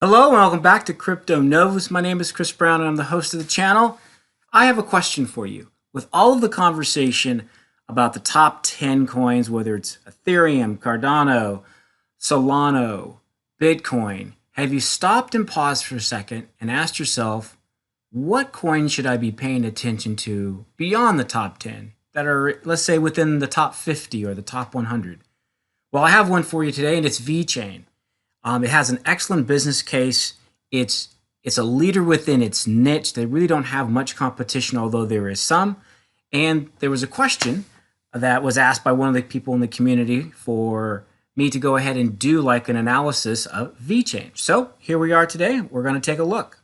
Hello and welcome back to Crypto Novas. My name is Chris Brown and I'm the host of the channel. I have a question for you. With all of the conversation about the top 10 coins, whether it's Ethereum, Cardano, Solana, Bitcoin, have you stopped and paused for a second and asked yourself, what coin should I be paying attention to beyond the top 10 that are, let's say, within the top 50 or the top 100? Well, I have one for you today and it's VeChain. It has an excellent business case. It's a leader within its niche. They really don't have much competition, although there is some. And there was a question that was asked by one of the people in the community for me to go ahead and do like an analysis of VeChain. So here we are today. We're going to take a look.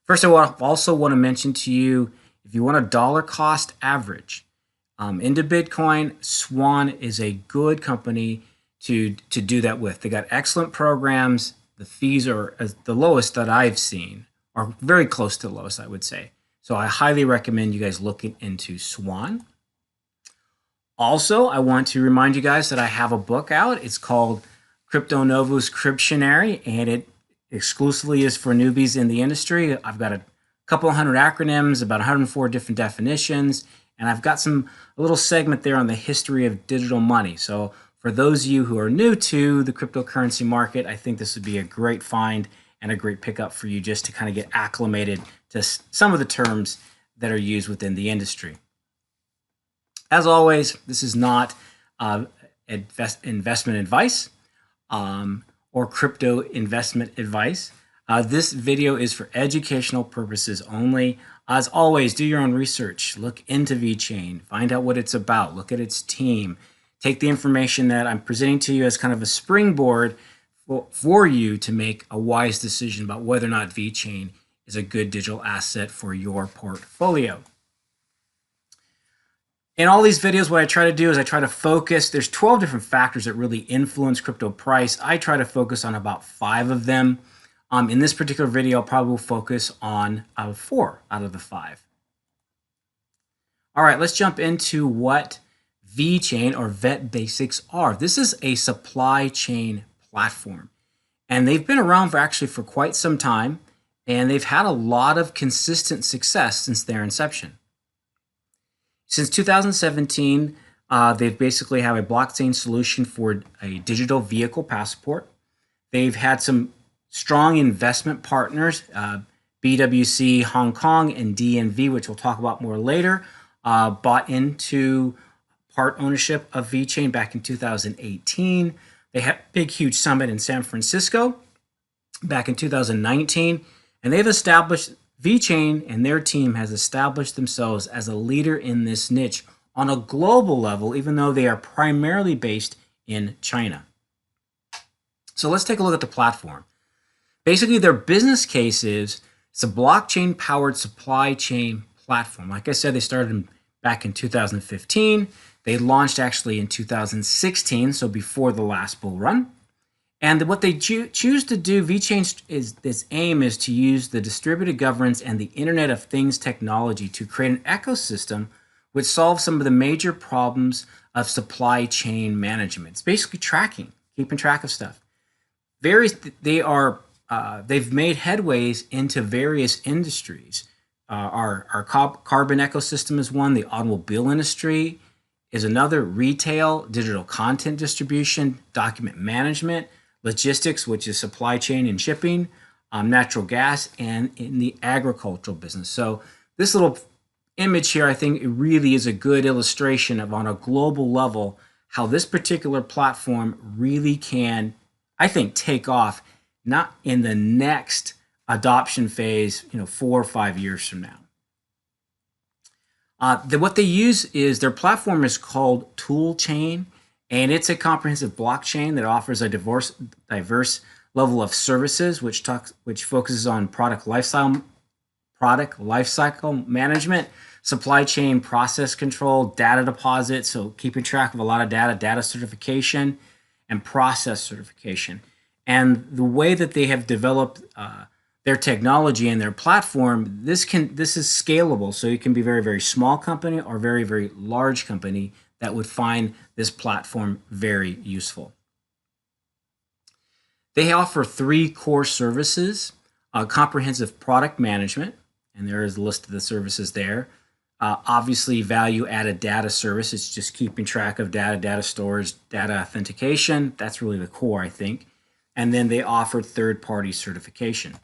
First, I also want to mention to you, if you want a dollar cost average into Bitcoin, Swan is a good company to do that with. They got excellent programs. The fees are the lowest that I've seen, or very close to the lowest, I would say. So I highly recommend you guys looking into Swan. Also, I want to remind you guys that I have a book out. It's called Crypto Novas Cryptionary, and it exclusively is for newbies in the industry. I've got a couple hundred acronyms, about 104 different definitions, and I've got a little segment there on the history of digital money. So for those of you who are new to the cryptocurrency market, I think this would be a great find and a great pickup for you just to kind of get acclimated to some of the terms that are used within the industry. As always, this is not investment advice or crypto investment advice. This video is for educational purposes only. As always, do your own research. Look into VeChain. Find out what it's about. Look at its team. Take the information that I'm presenting to you as kind of a springboard for you to make a wise decision about whether or not VeChain is a good digital asset for your portfolio. In all these videos, what I try to do is I try to focus. There's 12 different factors that really influence crypto price. I try to focus on about 5 of them. In this particular video, I'll probably focus on 4 out of the 5. All right, let's jump into what VeChain or Vet Basics are. This is a supply chain platform, and they've been around for quite some time, and they've had a lot of consistent success since their inception. Since 2017, they basically have a blockchain solution for a digital vehicle passport. They've had some strong investment partners, BWC Hong Kong and DNV, which we'll talk about more later, bought into part ownership of VeChain back in 2018. They had a big, huge summit in San Francisco back in 2019, and they've established VeChain, and their team has established themselves as a leader in this niche on a global level, even though they are primarily based in China. So let's take a look at the platform. Basically, their business case is it's a blockchain-powered supply chain platform. Like I said, they started back in 2015. They launched actually in 2016, so before the last bull run. And what they choose to do, VeChain's aim is to use the distributed governance and the Internet of Things technology to create an ecosystem which solves some of the major problems of supply chain management. It's basically tracking, keeping track of stuff. They've made headways into various industries. Our carbon ecosystem is one, the automobile industry is another, retail, digital content distribution, document management, logistics, which is supply chain and shipping, natural gas, and in the agricultural business. So this little image here, I think it really is a good illustration of, on a global level, how this particular platform really can, I think, take off, not in the next adoption phase, 4 or 5 years from now. What they use is, their platform is called Toolchain, and it's a comprehensive blockchain that offers a diverse level of services, which focuses on product lifecycle management, supply chain process control, data deposit, so keeping track of a lot of data certification, and process certification. And the way that they have developed their technology and their platform, this is scalable, so it can be very, very small company or very, very large company that would find this platform very useful. They offer 3 core services: comprehensive product management, and there is a list of the services there. Obviously, value-added data service. It's just keeping track of data, data storage, data authentication. That's really the core, I think. And then they offer third-party certification.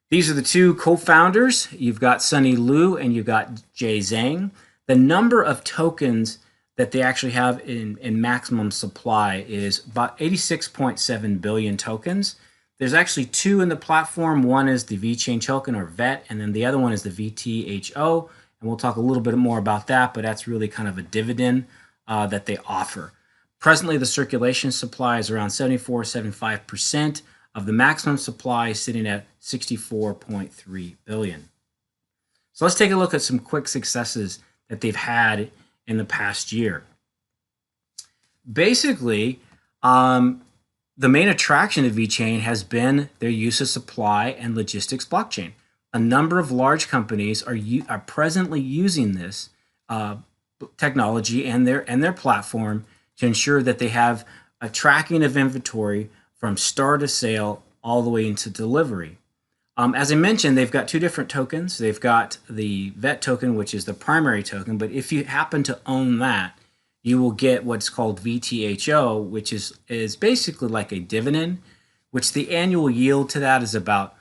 These are the 2 co-founders. You've got Sunny Liu and you've got Jay Zhang. The number of tokens that they actually have in maximum supply is about 86.7 billion tokens. There's actually 2 in the platform. One is the VeChain token, or VET, and then the other one is the VTHO. And we'll talk a little bit more about that, but that's really kind of a dividend that they offer. Presently, the circulation supply is around 74-75% of the maximum supply, sitting at 64.3 billion. So let's take a look at some quick successes that they've had in the past year. Basically, the main attraction of VeChain has been their use of supply and logistics blockchain. A number of large companies are presently using this technology and their platform to ensure that they have a tracking of inventory from start of sale all the way into delivery. As I mentioned, they've got 2 different tokens. They've got the VET token, which is the primary token, but if you happen to own that, you will get what's called VTHO, which is basically like a dividend, which the annual yield to that is about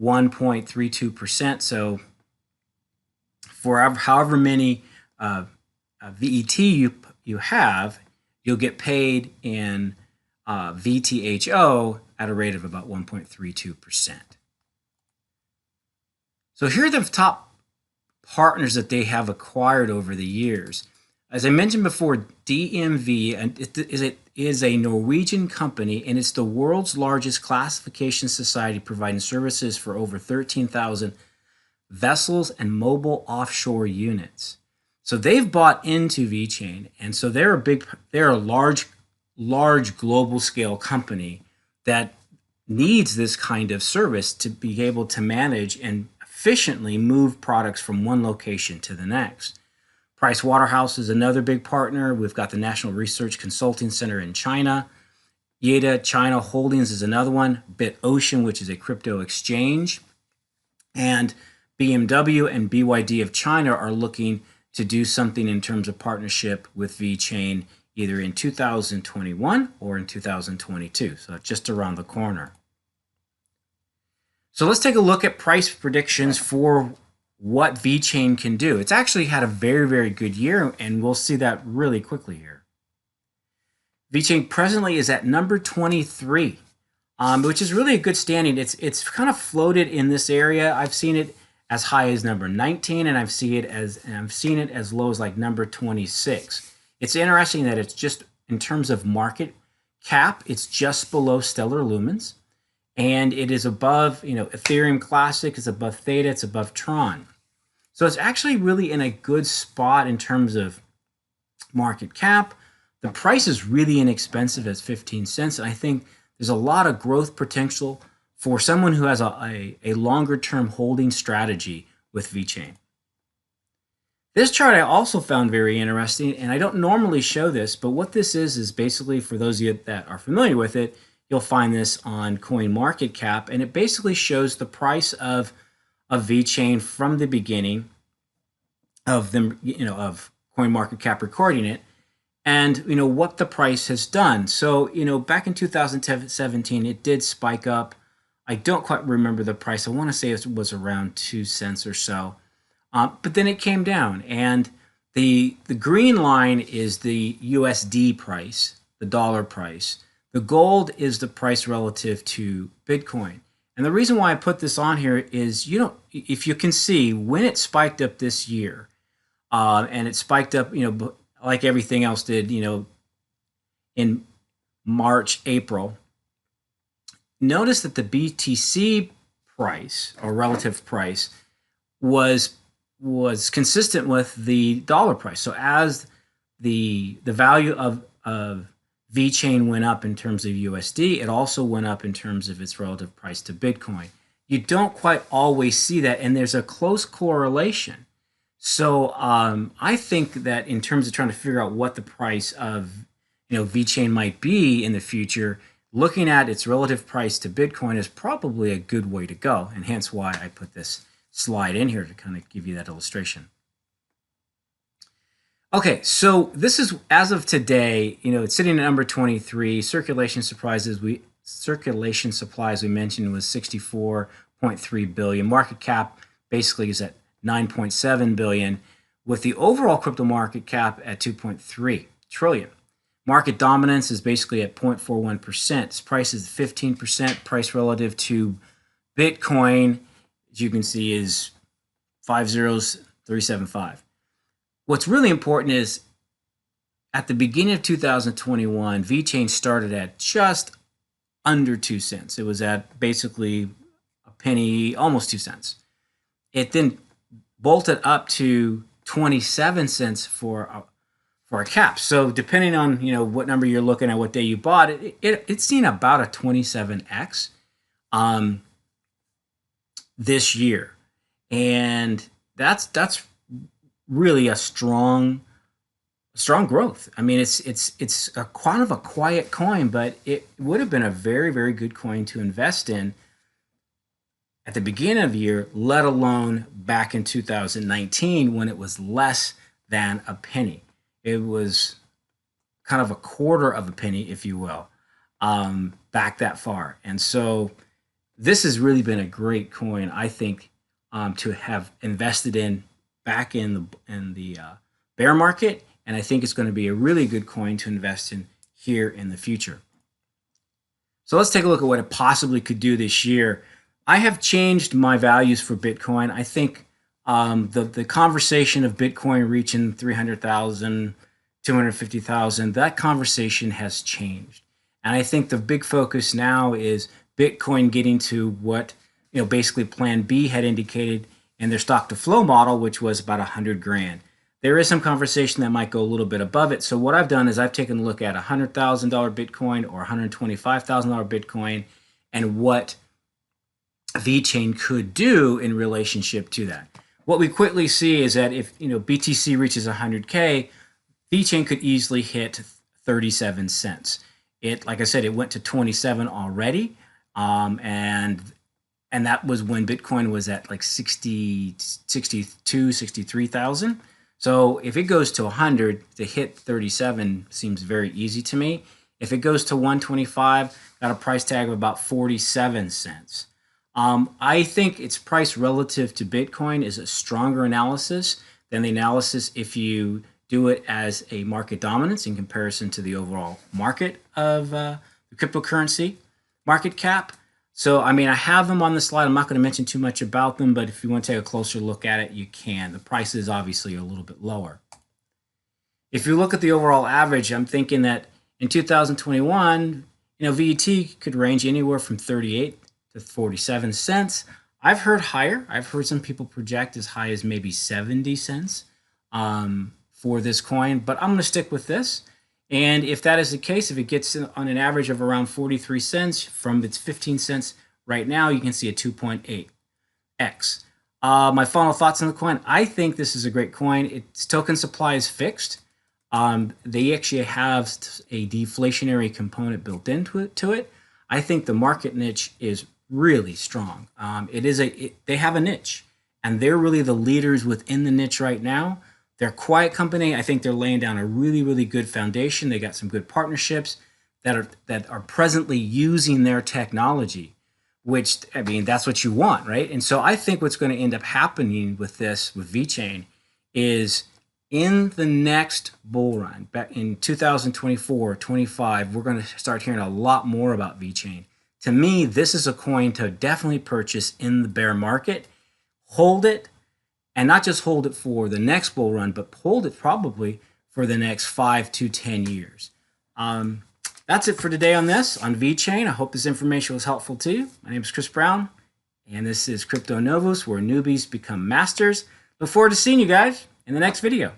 1.32%. So for however many VET you have, you'll get paid in VTHO at a rate of about 1.32%. So here are the top partners that they have acquired over the years. As I mentioned before, DMV is a Norwegian company, and it's the world's largest classification society, providing services for over 13,000 vessels and mobile offshore units. So they've bought into VeChain, and so they're a large global scale company that needs this kind of service to be able to manage and efficiently move products from one location to the next. Price Waterhouse is another big partner. We've got the National Research Consulting Center in China. Yeda China Holdings is another one. BitOcean, which is a crypto exchange. And BMW and BYD of China are looking to do something in terms of partnership with VeChain either in 2021 or in 2022. So just around the corner. So let's take a look at price predictions for what VeChain can do. It's actually had a very, very good year, and we'll see that really quickly here. VeChain presently is at number 23, which is really a good standing. It's kind of floated in this area. I've seen it as high as number 19, and I've seen it as low as like number 26. It's interesting that it's just, in terms of market cap, it's just below Stellar Lumens, and it is above, Ethereum Classic, it's above Theta, it's above Tron. So it's actually really in a good spot in terms of market cap. The price is really inexpensive at 15 cents, and I think there's a lot of growth potential for someone who has a longer-term holding strategy with VeChain. This chart I also found very interesting, and I don't normally show this, but what this is basically, for those of you that are familiar with it, you'll find this on CoinMarketCap, and it basically shows the price of VeChain from the beginning of them, of CoinMarketCap recording it, and what the price has done. So back in 2017, it did spike up. I don't quite remember the price. I want to say it was around 2 cents or so. But then it came down, and the green line is the USD price, the dollar price. The gold is the price relative to Bitcoin. And the reason why I put this on here is, if you can see, when it spiked up this year, and it spiked up, like everything else did, in March, April, notice that the BTC price, or relative price, was consistent with the dollar price. So as the value of VeChain went up in terms of USD, it also went up in terms of its relative price to Bitcoin. You don't quite always see that, and there's a close correlation. So I think that in terms of trying to figure out what the price of VeChain might be in the future, looking at its relative price to Bitcoin is probably a good way to go, and hence why I put this slide in here to kind of give you that illustration. Okay, so this is, as of today, it's sitting at number 23. Circulation supplies we mentioned was 64.3 billion. Market cap basically is at 9.7 billion, with the overall crypto market cap at 2.3 trillion. Market dominance is basically at 0.41%. Its price is 15%. Price relative to Bitcoin, as you can see, is 50375. What's really important is at the beginning of 2021, VeChain started at just under 2 cents. It was at basically a penny, almost 2 cents. It then bolted up to 27 cents for a cap. So depending on what number you're looking at, what day you bought it, it's seen about a 27x this year, and that's really a strong growth. I mean, it's a kind of a quiet coin, but it would have been a very, very good coin to invest in at the beginning of the year, let alone back in 2019 when it was less than a penny. It was kind of a quarter of a penny, if you will, back that far. And so this has really been a great coin, I think, to have invested in back in the bear market, and I think it's going to be a really good coin to invest in here in the future. So let's take a look at what it possibly could do this year. I have changed my values for Bitcoin. I think the conversation of Bitcoin reaching 300,000, 250,000, that conversation has changed. And I think the big focus now is Bitcoin getting to what basically Plan B had indicated in their stock to flow model, which was about 100 grand. There is some conversation that might go a little bit above it. So what I've done is I've taken a look at $100,000 Bitcoin or $125,000 Bitcoin and what VeChain could do in relationship to that. What we quickly see is that if BTC reaches 100K, VeChain could easily hit 37 cents. Like I said, it went to 27 already, and that was when Bitcoin was at like 63,000. So if it goes to 100, to hit 37 seems very easy to me. If it goes to 125, got a price tag of about 47 cents. I think its price relative to Bitcoin is a stronger analysis than the analysis if you do it as a market dominance in comparison to the overall market of the cryptocurrency market cap. So, I mean, I have them on the slide. I'm not going to mention too much about them, but if you want to take a closer look at it, you can. The price is obviously a little bit lower. If you look at the overall average, I'm thinking that in 2021, VET could range anywhere from 38 to 47 cents. I've heard higher. I've heard some people project as high as maybe 70 cents for this coin, but I'm going to stick with this. And if that is the case, if it gets on an average of around 43 cents from its 15 cents right now, you can see a 2.8x. My final thoughts on the coin. I think this is a great coin. Its token supply is fixed. They actually have a deflationary component built into it. I think the market niche is really strong. They have a niche, and they're really the leaders within the niche right now. They're a quiet company. I think they're laying down a really, really good foundation. They got some good partnerships that are presently using their technology, which, I mean, that's what you want, right? And so I think what's going to end up happening with VeChain, is in the next bull run, back in 2024, 25, we're going to start hearing a lot more about VeChain. To me, this is a coin to definitely purchase in the bear market, hold it, and not just hold it for the next bull run, but hold it probably for the next 5 to 10 years. That's it for today on VeChain. I hope this information was helpful to you. My name is Chris Brown, and this is Crypto Novus, where newbies become masters. Look forward to seeing you guys in the next video.